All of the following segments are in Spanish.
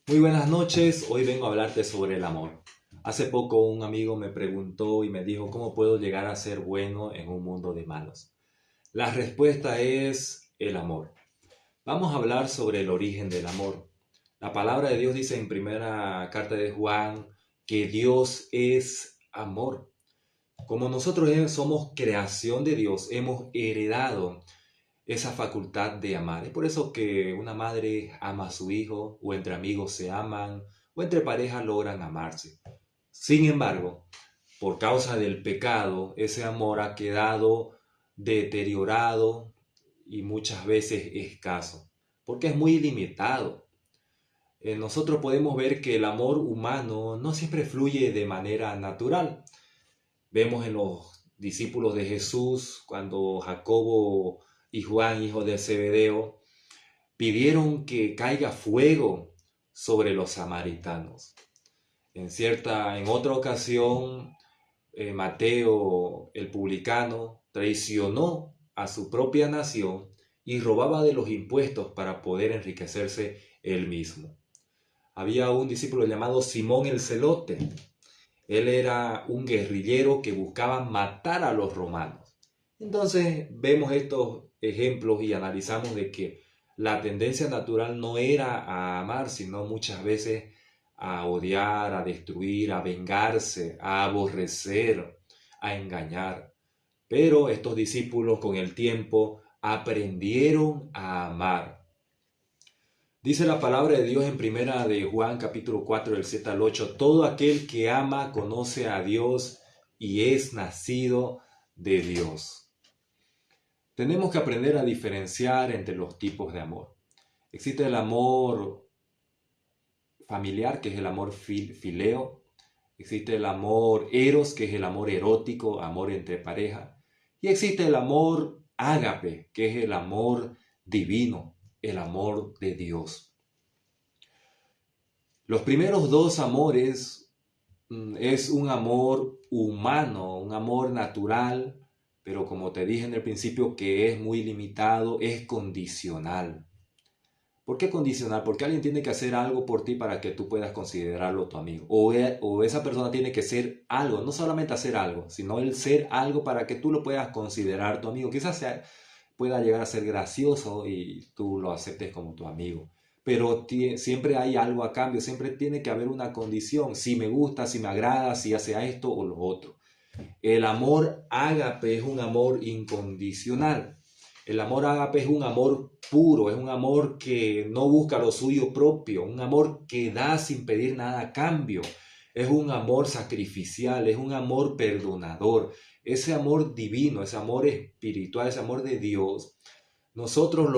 Muy buenas noches, hoy vengo a hablarte sobre el amor. Hace poco un amigo me preguntó y me dijo cómo puedo llegar a ser bueno en un mundo de malos. La respuesta es el amor. Vamos a hablar sobre el origen del amor. La palabra de Dios dice en primera carta de Juan que Dios es amor. Como nosotros somos creación de Dios, hemos heredado esa facultad de amar. Es por eso que una madre ama a su hijo, o entre amigos se aman, o entre parejas logran amarse. Sin embargo, por causa del pecado, ese amor ha quedado deteriorado y muchas veces escaso, porque es muy limitado. Nosotros podemos ver que el amor humano no siempre fluye de manera natural. Vemos en los discípulos de Jesús cuando Jacobo y Juan, hijo de Zebedeo, pidieron que caiga fuego sobre los samaritanos. En otra ocasión, Mateo, el publicano, traicionó a su propia nación y robaba de los impuestos para poder enriquecerse él mismo. Había un discípulo llamado Simón el Celote. Él era un guerrillero que buscaba matar a los romanos. Entonces vemos estos ejemplos y analizamos de que la tendencia natural no era a amar, sino muchas veces a odiar, a destruir, a vengarse, a aborrecer, a engañar. Pero estos discípulos con el tiempo aprendieron a amar. Dice la palabra de Dios en primera de Juan capítulo 4 del 7 al 8, todo aquel que ama conoce a Dios y es nacido de Dios. Tenemos que aprender a diferenciar entre los tipos de amor. Existe el amor familiar, que es el amor fileo. Existe el amor eros, que es el amor erótico, amor entre pareja. Y existe el amor ágape, que es el amor divino, el amor de Dios. Los primeros dos amores es un amor humano, un amor natural, pero como te dije en el principio que es muy limitado, es condicional. ¿Por qué condicional? Porque alguien tiene que hacer algo por ti para que tú puedas considerarlo tu amigo. O esa persona tiene que ser algo, no solamente hacer algo, sino el ser algo para que tú lo puedas considerar tu amigo. Pueda llegar a ser gracioso y tú lo aceptes como tu amigo. Pero siempre hay algo a cambio, siempre tiene que haber una condición. Si me gusta, si me agrada, si hace esto o lo otro. El amor ágape es un amor incondicional. El amor ágape es un amor puro, es un amor que no busca lo suyo propio, un amor que da sin pedir nada a cambio. Es un amor sacrificial, es un amor perdonador. Ese amor divino, ese amor espiritual, ese amor de Dios, nosotros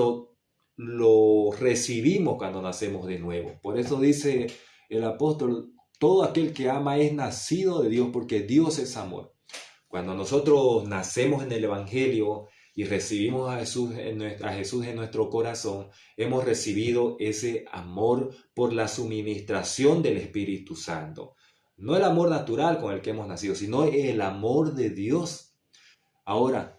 lo recibimos cuando nacemos de nuevo. Por eso dice el apóstol, todo aquel que ama es nacido de Dios porque Dios es amor. Cuando nosotros nacemos en el Evangelio y recibimos a Jesús en nuestro corazón, hemos recibido ese amor por la suministración del Espíritu Santo. No el amor natural con el que hemos nacido, sino el amor de Dios. Ahora,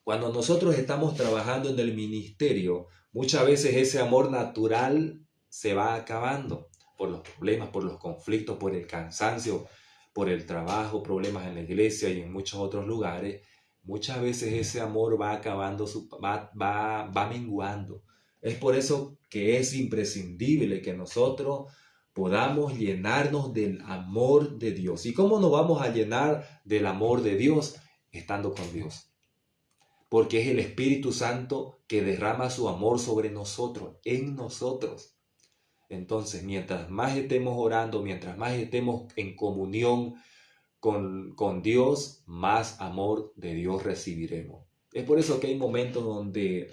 cuando nosotros estamos trabajando en el ministerio, muchas veces ese amor natural se va acabando por los problemas, por los conflictos, por el cansancio, por el trabajo, problemas en la iglesia y en muchos otros lugares. Muchas veces ese amor va acabando, va menguando. Es por eso que es imprescindible que nosotros podamos llenarnos del amor de Dios. ¿Y cómo nos vamos a llenar del amor de Dios? Estando con Dios, porque es el Espíritu Santo que derrama su amor sobre nosotros, en nosotros. Entonces, mientras más estemos orando, mientras más estemos en comunión con Dios, más amor de Dios recibiremos. Es por eso que hay momentos donde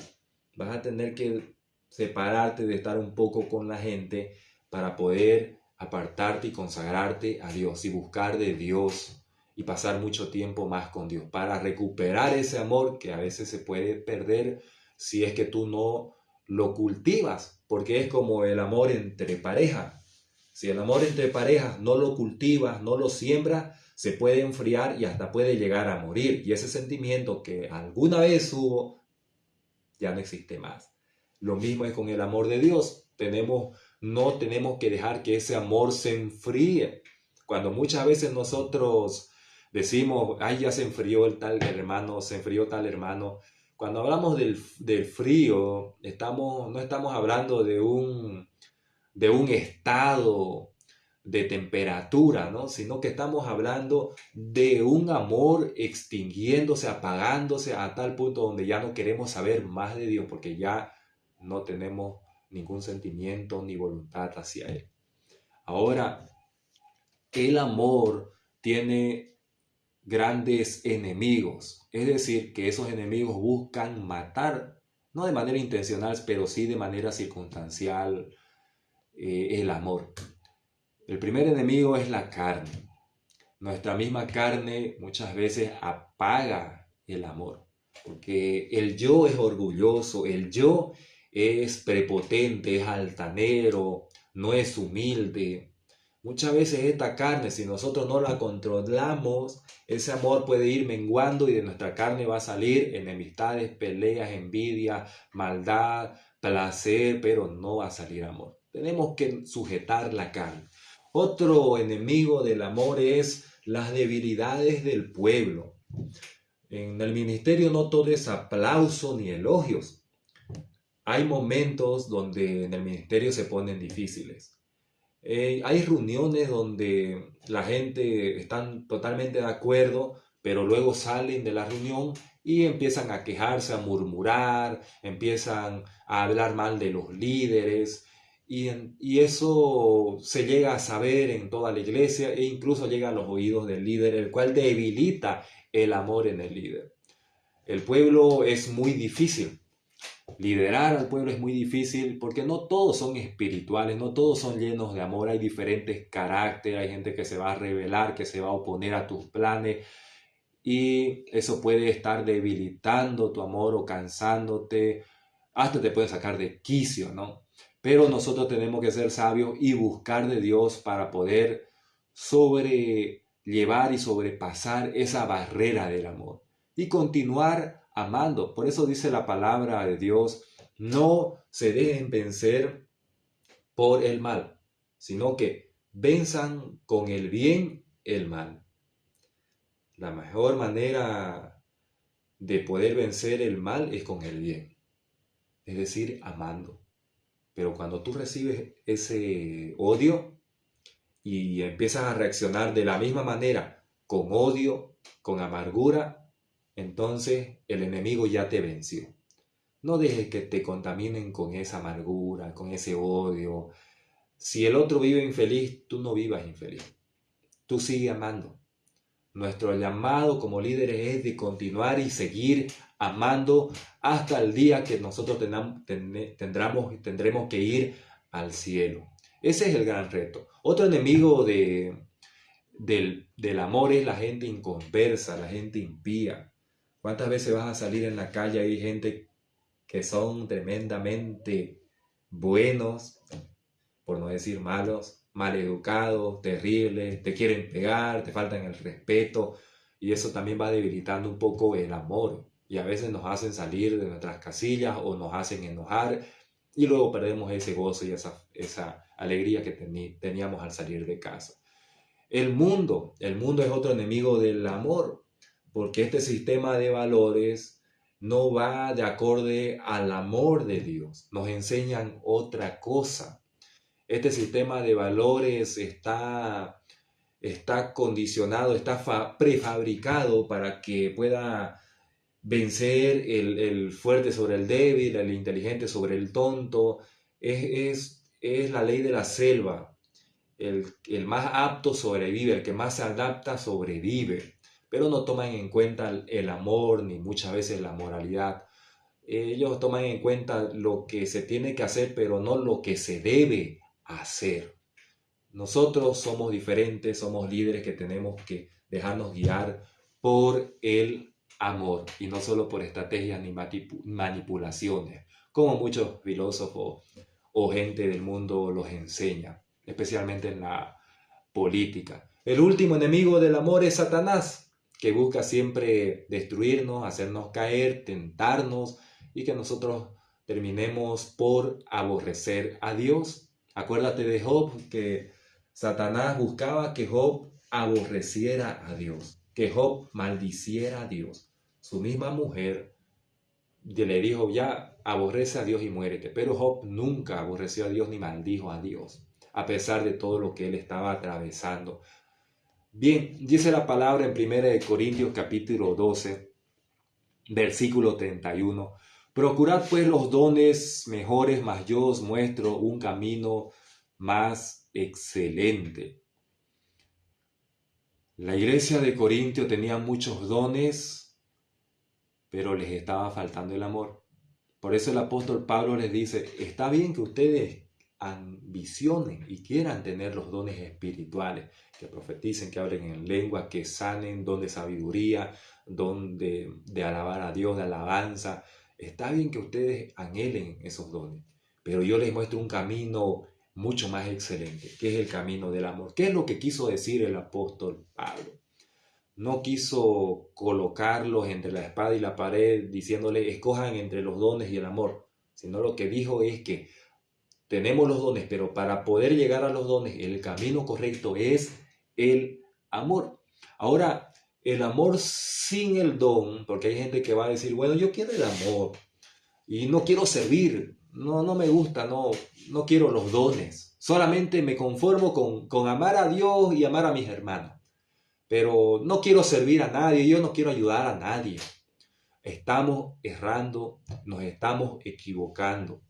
vas a tener que separarte de estar un poco con la gente para poder apartarte y consagrarte a Dios y buscar de Dios y pasar mucho tiempo más con Dios para recuperar ese amor que a veces se puede perder si es que tú no lo cultivas, porque es como el amor entre parejas. Si el amor entre parejas no lo cultivas, no lo siembras, se puede enfriar y hasta puede llegar a morir. Y ese sentimiento que alguna vez hubo ya no existe más. Lo mismo es con el amor de Dios. Tenemos no tenemos que dejar que ese amor se enfríe. Cuando muchas veces nosotros decimos, ay, ya se enfrió el tal hermano, se enfrió tal hermano. Cuando hablamos del frío, no estamos hablando de un estado de temperatura, ¿no? Sino que estamos hablando de un amor extinguiéndose, apagándose a tal punto donde ya no queremos saber más de Dios porque ya no tenemos ningún sentimiento ni voluntad hacia Él. Ahora, el amor tiene grandes enemigos, es decir, que esos enemigos buscan matar, no de manera intencional, pero sí de manera circunstancial, el amor. El primer enemigo es la carne. Nuestra misma carne muchas veces apaga el amor, porque el yo es orgulloso, el yo es prepotente, es altanero, no es humilde. Muchas veces esta carne, si nosotros no la controlamos, ese amor puede ir menguando y de nuestra carne va a salir enemistades, peleas, envidia, maldad, placer, pero no va a salir amor. Tenemos que sujetar la carne. Otro enemigo del amor es las debilidades del pueblo. En el ministerio no todo es aplauso ni elogios. Hay momentos donde en el ministerio se ponen difíciles. Hay reuniones donde la gente está totalmente de acuerdo, pero luego salen de la reunión y empiezan a quejarse, a murmurar, empiezan a hablar mal de los líderes. Y eso se llega a saber en toda la iglesia e incluso llega a los oídos del líder, el cual debilita el amor en el líder. El pueblo es muy difícil. Liderar al pueblo es muy difícil porque no todos son espirituales, no todos son llenos de amor, hay diferentes caracteres, hay gente que se va a rebelar, que se va a oponer a tus planes y eso puede estar debilitando tu amor o cansándote, hasta te puede sacar de quicio, ¿no? Pero nosotros tenemos que ser sabios y buscar de Dios para poder sobrellevar y sobrepasar esa barrera del amor y continuar amando. Por eso dice la palabra de Dios, no se dejen vencer por el mal, sino que venzan con el bien el mal. La mejor manera de poder vencer el mal es con el bien, es decir, amando. Pero cuando tú recibes ese odio y empiezas a reaccionar de la misma manera, con odio, con amargura, entonces el enemigo ya te venció. No dejes que te contaminen con esa amargura, con ese odio. Si el otro vive infeliz, tú no vivas infeliz. Tú sigue amando. Nuestro llamado como líderes es de continuar y seguir amando hasta el día que nosotros tendremos que ir al cielo. Ese es el gran reto. Otro enemigo del amor es la gente inconversa, la gente impía. ¿Cuántas veces vas a salir en la calle y hay gente que son tremendamente buenos, por no decir malos, maleducados, terribles, te quieren pegar, te faltan el respeto y eso también va debilitando un poco el amor y a veces nos hacen salir de nuestras casillas o nos hacen enojar y luego perdemos ese gozo y esa alegría que teníamos al salir de casa. El mundo es otro enemigo del amor porque este sistema de valores no va de acorde al amor de Dios, nos enseñan otra cosa. Este sistema de valores está condicionado, está prefabricado para que pueda vencer el fuerte sobre el débil, el inteligente sobre el tonto. Es la ley de la selva. El más apto sobrevive, el que más se adapta sobrevive. Pero no toman en cuenta el amor ni muchas veces la moralidad. Ellos toman en cuenta lo que se tiene que hacer, pero no lo que se debe hacer. Nosotros somos diferentes, somos líderes que tenemos que dejarnos guiar por el amor y no solo por estrategias ni manipulaciones, como muchos filósofos o gente del mundo los enseña, especialmente en la política. El último enemigo del amor es Satanás, que busca siempre destruirnos, hacernos caer, tentarnos y que nosotros terminemos por aborrecer a Dios. Acuérdate de Job, que Satanás buscaba que Job aborreciera a Dios, que Job maldiciera a Dios. Su misma mujer le dijo, ya aborrece a Dios y muérete. Pero Job nunca aborreció a Dios ni maldijo a Dios, a pesar de todo lo que él estaba atravesando. Bien, dice la palabra en 1 Corintios capítulo 12, versículo 31. Procurad pues los dones mejores, mas yo os muestro un camino más excelente. La iglesia de Corintio tenía muchos dones, pero les estaba faltando el amor. Por eso el apóstol Pablo les dice, está bien que ustedes ambicionen y quieran tener los dones espirituales, que profeticen, que hablen en lengua, que sanen, don de sabiduría, don de alabar a Dios, de alabanza. Está bien que ustedes anhelen esos dones, pero yo les muestro un camino mucho más excelente, que es el camino del amor. ¿Qué es lo que quiso decir el apóstol Pablo? No quiso colocarlos entre la espada y la pared diciéndole escojan entre los dones y el amor, sino lo que dijo es que tenemos los dones, pero para poder llegar a los dones, el camino correcto es el amor. Ahora, el amor sin el don, porque hay gente que va a decir, bueno, yo quiero el amor y no quiero servir, no me gusta, no quiero los dones, solamente me conformo con amar a Dios y amar a mis hermanos, pero no quiero servir a nadie, yo no quiero ayudar a nadie. Estamos errando, nos estamos equivocando.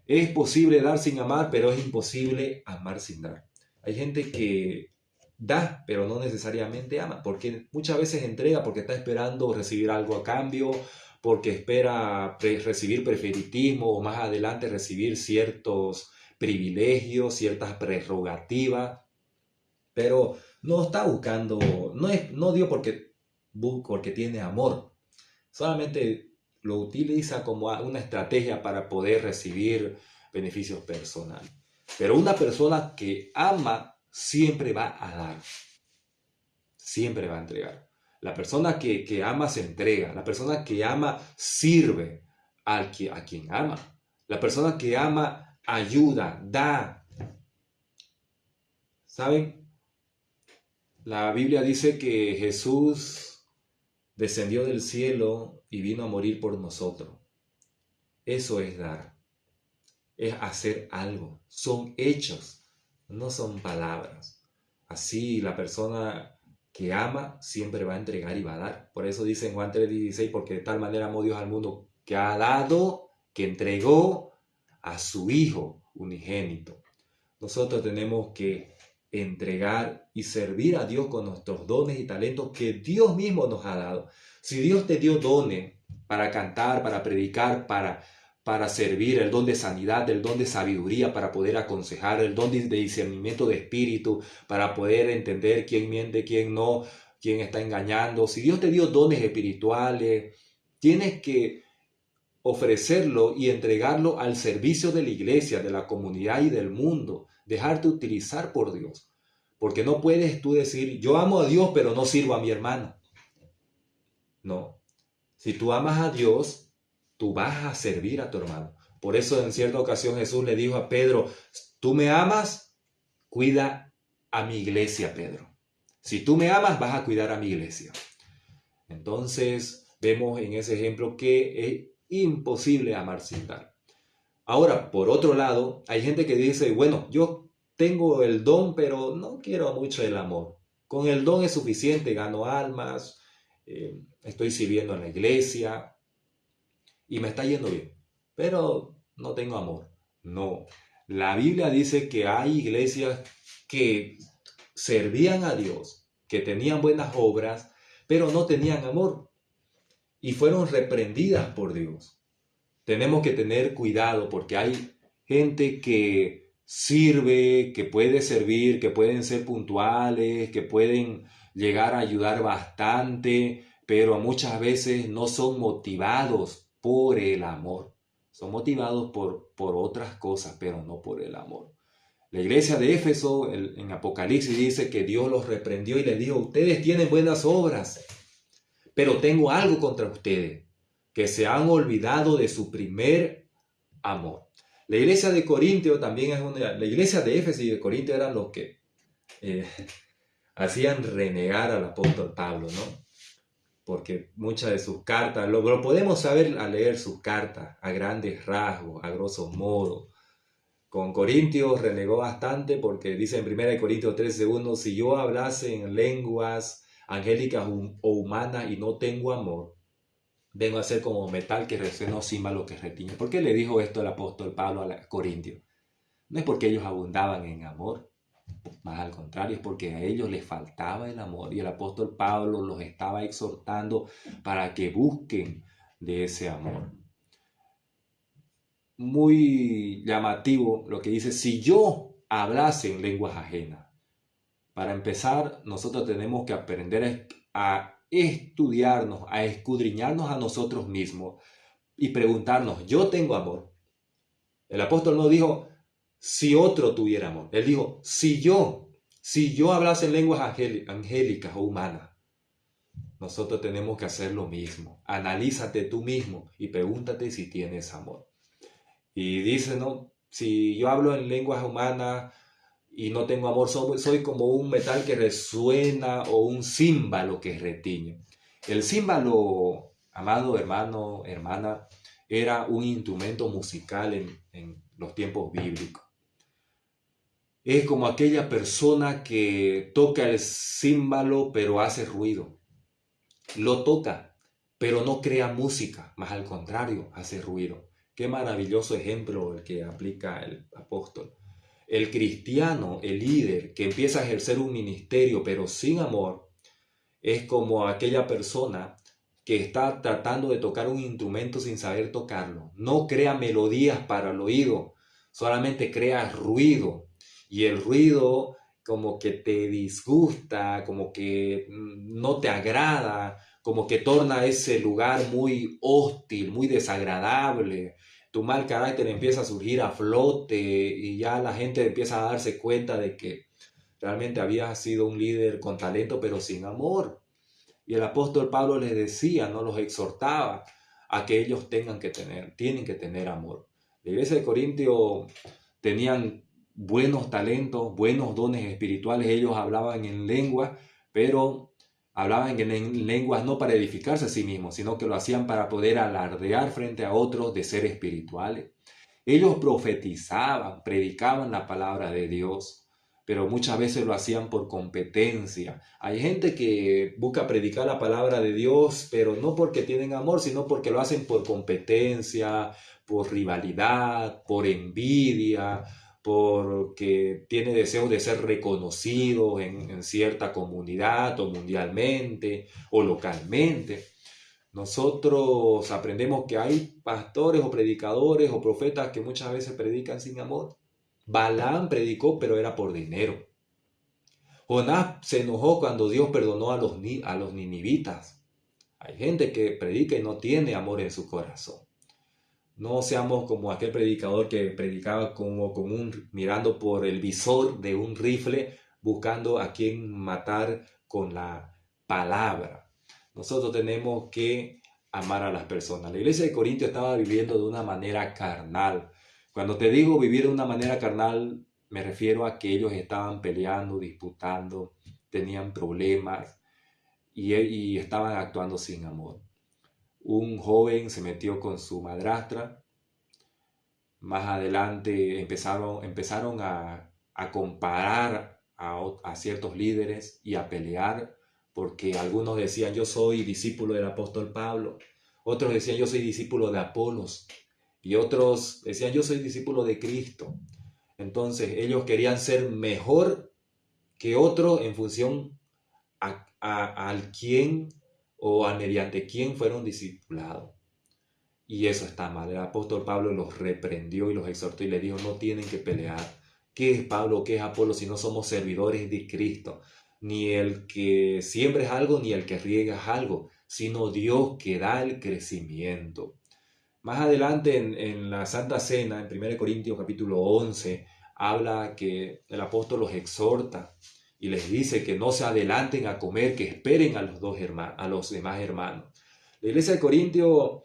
Es posible dar sin amar, pero es imposible amar sin dar. Hay gente que da, pero no necesariamente ama, porque muchas veces entrega porque está esperando recibir algo a cambio, porque espera recibir preferitismo o más adelante recibir ciertos privilegios, ciertas prerrogativas, pero no está buscando, no dio porque tiene amor, solamente lo utiliza como una estrategia para poder recibir beneficios personales. Pero una persona que ama siempre va a dar, siempre va a entregar. La persona que ama se entrega, la persona que ama sirve a quien ama. La persona que ama ayuda, da. ¿Saben? La Biblia dice que Jesús descendió del cielo y vino a morir por nosotros. Eso es dar, es hacer algo, son hechos, no son palabras. Así la persona que ama siempre va a entregar y va a dar. Por eso dice en Juan 3:16, porque de tal manera amó Dios al mundo que ha dado, que entregó a su Hijo unigénito. Nosotros tenemos que entregar y servir a Dios con nuestros dones y talentos que Dios mismo nos ha dado. Si Dios te dio dones para cantar, para predicar, para servir, el don de sanidad, el don de sabiduría para poder aconsejar, el don de discernimiento de espíritu para poder entender quién miente, quién no, quién está engañando. Si Dios te dio dones espirituales, tienes que ofrecerlo y entregarlo al servicio de la iglesia, de la comunidad y del mundo. Dejarte utilizar por Dios. Porque no puedes tú decir, yo amo a Dios, pero no sirvo a mi hermano. No. Si tú amas a Dios, tú vas a servir a tu hermano. Por eso en cierta ocasión Jesús le dijo a Pedro, tú me amas, cuida a mi iglesia, Pedro. Si tú me amas, vas a cuidar a mi iglesia. Entonces vemos en ese ejemplo que es imposible amar sin dar. Ahora, por otro lado, hay gente que dice, bueno, yo tengo el don, pero no quiero mucho el amor. Con el don es suficiente, gano almas, estoy sirviendo en la iglesia y me está yendo bien, pero no tengo amor. No, la Biblia dice que hay iglesias que servían a Dios, que tenían buenas obras, pero no tenían amor y fueron reprendidas por Dios. Tenemos que tener cuidado porque hay gente que sirve, que puede servir, que pueden ser puntuales, que pueden llegar a ayudar bastante, pero muchas veces no son motivados por el amor. Son motivados por otras cosas, pero no por el amor. La iglesia de Éfeso en Apocalipsis dice que Dios los reprendió y les dijo, ustedes tienen buenas obras, pero tengo algo contra ustedes, que se han olvidado de su primer amor. La iglesia de Corintio también es la iglesia de Éfeso y de Corintio eran los que hacían renegar al apóstol Pablo, ¿no? Porque muchas de sus cartas, lo podemos saber al leer sus cartas, a grandes rasgos, a grosso modo. Con Corintios renegó bastante porque dice en 1 Corintios 13:1, si yo hablase en lenguas angélicas o humanas y no tengo amor, vengo a ser como metal que resuena o címbalo que retiñe. ¿Por qué le dijo esto el apóstol Pablo a Corintios? No es porque ellos abundaban en amor, más al contrario, es porque a ellos les faltaba el amor y el apóstol Pablo los estaba exhortando para que busquen de ese amor. Muy llamativo lo que dice, si yo hablase en lenguas ajenas. Para empezar, nosotros tenemos que aprender a estudiarnos, a escudriñarnos a nosotros mismos y preguntarnos, ¿yo tengo amor? El apóstol no dijo, si otro tuviera amor. Él dijo, si yo hablase en lenguas angélicas o humanas. Nosotros tenemos que hacer lo mismo. Analízate tú mismo y pregúntate si tienes amor. Y dice, ¿no? Si yo hablo en lenguas humanas y no tengo amor, soy como un metal que resuena o un címbalo que retiñe. El címbalo, amado hermano, hermana, era un instrumento musical en los tiempos bíblicos. Es como aquella persona que toca el címbalo pero hace ruido. Lo toca, pero no crea música, más al contrario, hace ruido. Qué maravilloso ejemplo el que aplica el apóstol. El cristiano, el líder que empieza a ejercer un ministerio pero sin amor, es como aquella persona que está tratando de tocar un instrumento sin saber tocarlo. No crea melodías para el oído, solamente crea ruido. Y el ruido como que te disgusta, como que no te agrada, como que torna ese lugar muy hostil, muy desagradable. Tu mal carácter empieza a surgir a flote y ya la gente empieza a darse cuenta de que realmente había sido un líder con talento pero sin amor. Y el apóstol Pablo les decía, no los exhortaba a que ellos tienen que tener amor. La iglesia de Corintio tenían buenos talentos, buenos dones espirituales. Ellos hablaban en lenguas, pero hablaban en lenguas no para edificarse a sí mismos, sino que lo hacían para poder alardear frente a otros de ser espirituales. Ellos profetizaban, predicaban la palabra de Dios, pero muchas veces lo hacían por competencia. Hay gente que busca predicar la palabra de Dios, pero no porque tienen amor, sino porque lo hacen por competencia, por rivalidad, por envidia, porque tiene deseo de ser reconocido en cierta comunidad o mundialmente o localmente. Nosotros aprendemos que hay pastores o predicadores o profetas que muchas veces predican sin amor. Balaam predicó, pero era por dinero. Jonás se enojó cuando Dios perdonó a los ninivitas. Hay gente que predica y no tiene amor en su corazón. No seamos como aquel predicador que predicaba como mirando por el visor de un rifle, buscando a quien matar con la palabra. Nosotros tenemos que amar a las personas. La iglesia de Corintio estaba viviendo de una manera carnal. Cuando te digo vivir de una manera carnal, me refiero a que ellos estaban peleando, disputando, tenían problemas y estaban actuando sin amor. Un joven se metió con su madrastra. Más adelante empezaron a comparar a ciertos líderes y a pelear, porque algunos decían yo soy discípulo del apóstol Pablo, otros decían yo soy discípulo de Apolos y otros decían yo soy discípulo de Cristo. Entonces ellos querían ser mejor que otro en función al quién o a mediante quién fueron discipulados. Y eso está mal. El apóstol Pablo los reprendió y los exhortó y les dijo, no tienen que pelear. ¿Qué es Pablo? ¿Qué es Apolo si no somos servidores de Cristo? Ni el que siembra es algo, ni el que riega es algo, sino Dios que da el crecimiento. Más adelante en la Santa Cena, en 1 Corintios capítulo 11, habla que el apóstol los exhorta y les dice que no se adelanten a comer, que esperen a los demás hermanos. La iglesia de Corintios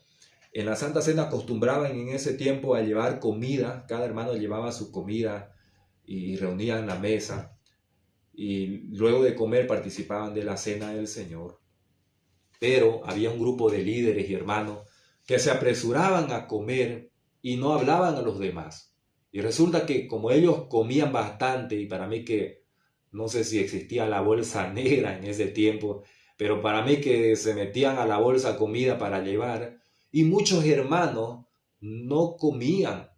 En la Santa Cena acostumbraban en ese tiempo a llevar comida, cada hermano llevaba su comida y reunían la mesa y luego de comer participaban de la cena del Señor. Pero había un grupo de líderes y hermanos que se apresuraban a comer y no hablaban a los demás. Y resulta que como ellos comían bastante, y para mí que no sé si existía la bolsa negra en ese tiempo, pero para mí que se metían a la bolsa comida para llevar, y muchos hermanos no comían,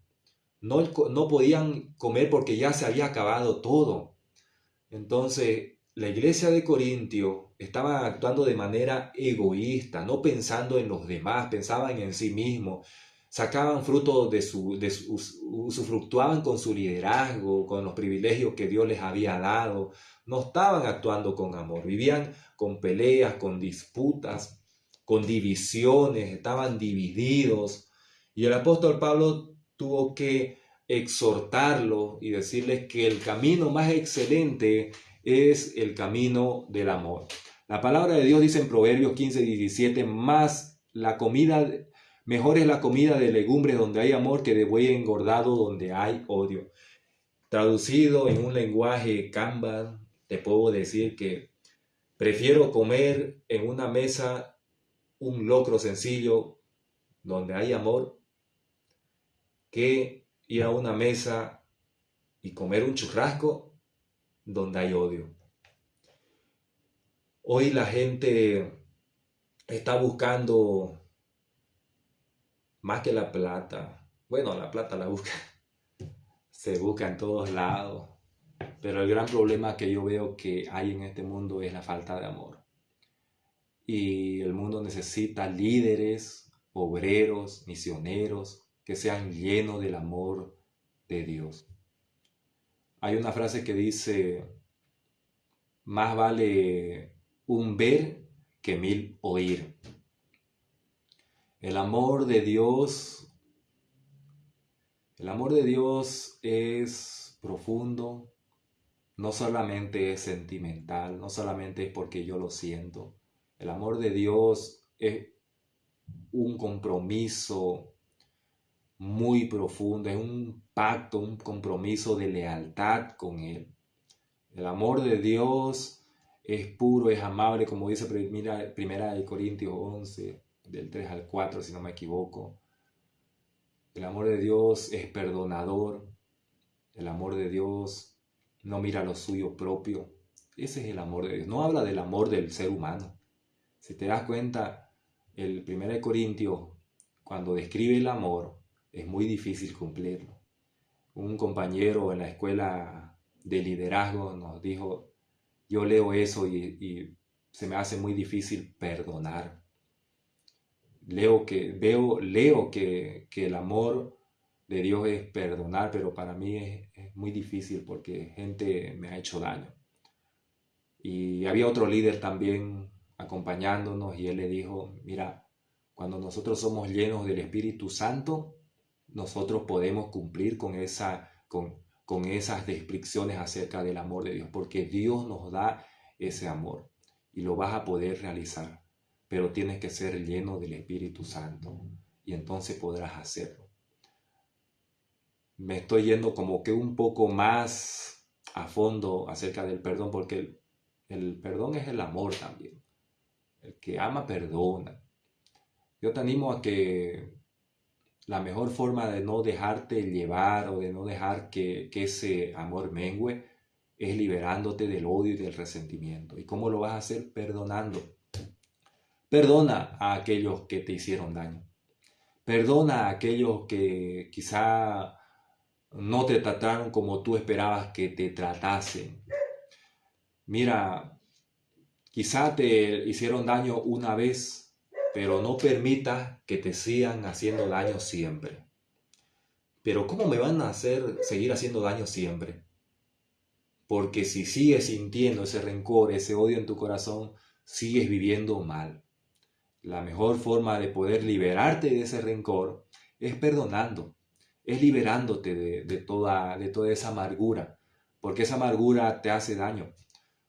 no podían comer porque ya se había acabado todo. Entonces, la iglesia de Corintio estaba actuando de manera egoísta, no pensando en los demás, pensaban en sí mismos, sacaban fruto usufructuaban con su liderazgo, con los privilegios que Dios les había dado, no estaban actuando con amor, vivían con peleas, con disputas, con divisiones, estaban divididos. Y el apóstol Pablo tuvo que exhortarlos y decirles que el camino más excelente es el camino del amor. La palabra de Dios dice en Proverbios 15:17, más la comida, mejor es la comida de legumbres donde hay amor que de buey engordado donde hay odio. Traducido en un lenguaje Canva, te puedo decir que prefiero comer en una mesa un locro sencillo donde hay amor que ir a una mesa y comer un churrasco donde hay odio. Hoy la gente está buscando más que la plata. Bueno, la plata la busca, se busca en todos lados. Pero el gran problema que yo veo que hay en este mundo es la falta de amor. Y el mundo necesita líderes, obreros, misioneros, que sean llenos del amor de Dios. Hay una frase que dice, más vale un ver que 1000 oír. El amor de Dios es profundo, no solamente es sentimental, no solamente es porque yo lo siento. El amor de Dios es un compromiso muy profundo, es un pacto, un compromiso de lealtad con Él. El amor de Dios es puro, es amable, como dice Primera de Corintios 11, del 3 al 4, si no me equivoco. El amor de Dios es perdonador. El amor de Dios no mira lo suyo propio. Ese es el amor de Dios. No habla del amor del ser humano. Si te das cuenta, el 1 Corintios, cuando describe el amor, es muy difícil cumplirlo. Un compañero en la escuela de liderazgo nos dijo, yo leo eso y se me hace muy difícil perdonar. Leo que el amor de Dios es perdonar, pero para mí es muy difícil porque gente me ha hecho daño. Y había otro líder también acompañándonos y él le dijo, mira, cuando nosotros somos llenos del Espíritu Santo, nosotros podemos cumplir con esas descripciones acerca del amor de Dios, porque Dios nos da ese amor y lo vas a poder realizar, pero tienes que ser lleno del Espíritu Santo y entonces podrás hacerlo. Me estoy yendo como que un poco más a fondo acerca del perdón, porque el perdón es el amor también. El que ama perdona. Yo te animo a que la mejor forma de no dejarte llevar o de no dejar que ese amor mengüe es liberándote del odio y del resentimiento. ¿Y cómo lo vas a hacer? Perdonando. Perdona a aquellos que te hicieron daño. Perdona a aquellos que quizá no te trataron como tú esperabas que te tratasen. Mira, quizá te hicieron daño una vez, pero no permitas que te sigan haciendo daño siempre. Pero ¿cómo me van a hacer seguir haciendo daño siempre? Porque si sigues sintiendo ese rencor, ese odio en tu corazón, sigues viviendo mal. La mejor forma de poder liberarte de ese rencor es perdonando, es liberándote de toda esa amargura, porque esa amargura te hace daño.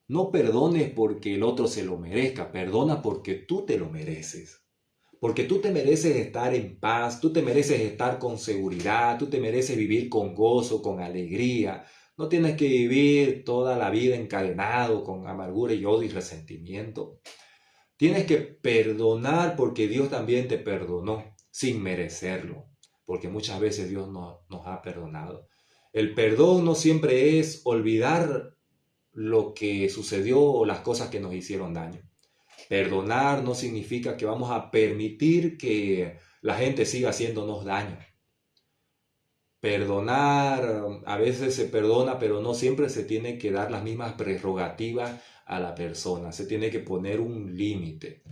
No perdones porque el otro se lo merezca, perdona porque tú te lo mereces. Porque tú te mereces estar en paz, tú te mereces estar con seguridad, tú te mereces vivir con gozo, con alegría. No tienes que vivir toda la vida encadenado con amargura y odio y resentimiento. Tienes que perdonar porque Dios también te perdonó sin merecerlo, porque muchas veces Dios nos ha perdonado. El perdón no siempre es olvidar lo que sucedió o las cosas que nos hicieron daño. Perdonar no significa que vamos a permitir que la gente siga haciéndonos daño. Perdonar, a veces se perdona, pero no siempre se tiene que dar las mismas prerrogativas a la persona. Se tiene que poner un límite.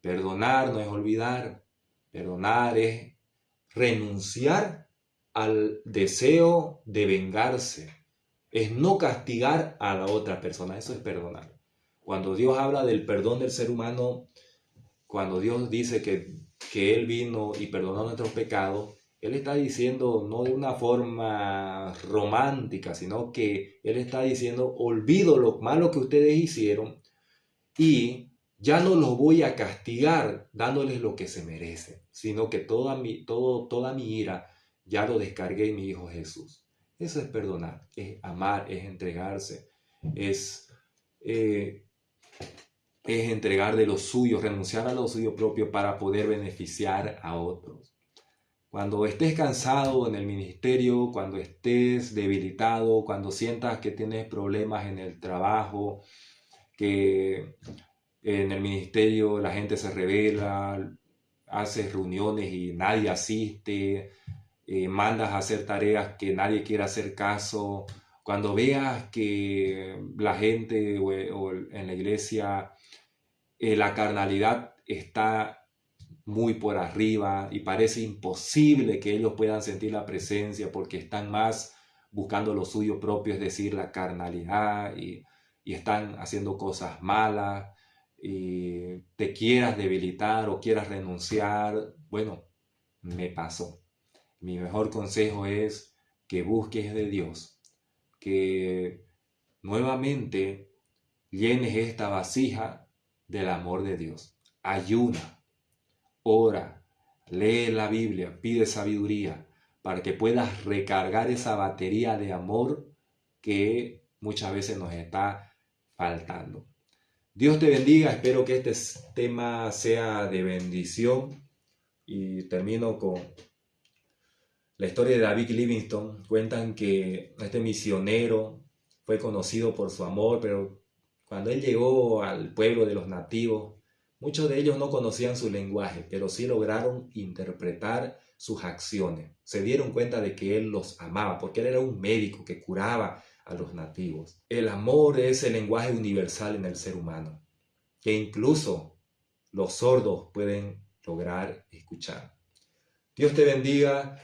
Perdonar no es olvidar. Perdonar es renunciar al deseo de vengarse. Es no castigar a la otra persona. Eso es perdonar. Cuando Dios habla del perdón del ser humano, cuando Dios dice que Él vino y perdonó nuestros pecados, Él está diciendo no de una forma romántica, sino que Él está diciendo, olvido lo malo que ustedes hicieron y ya no los voy a castigar dándoles lo que se merecen, sino que toda mi ira ya lo descargué en mi Hijo Jesús. Eso es perdonar, es amar, es entregarse, es eh, es entregar de lo suyo, renunciar a lo suyo propio para poder beneficiar a otros. Cuando estés cansado en el ministerio, cuando estés debilitado, cuando sientas que tienes problemas en el trabajo, que en el ministerio la gente se revela, haces reuniones y nadie asiste, mandas a hacer tareas que nadie quiere hacer caso, cuando veas que la gente o en la iglesia la carnalidad está muy por arriba y parece imposible que ellos puedan sentir la presencia porque están más buscando lo suyo propio, es decir, la carnalidad y están haciendo cosas malas y te quieras debilitar o quieras renunciar. Bueno, me pasó. Mi mejor consejo es que busques de Dios, que nuevamente llenes esta vasija del amor de Dios. Ayuna, ora, lee la Biblia, pide sabiduría para que puedas recargar esa batería de amor que muchas veces nos está faltando. Dios te bendiga, espero que este tema sea de bendición y termino con la historia de David Livingstone. Cuentan que este misionero fue conocido por su amor, pero cuando él llegó al pueblo de los nativos, muchos de ellos no conocían su lenguaje, pero sí lograron interpretar sus acciones. Se dieron cuenta de que él los amaba, porque él era un médico que curaba a los nativos. El amor es el lenguaje universal en el ser humano, que incluso los sordos pueden lograr escuchar. Dios te bendiga.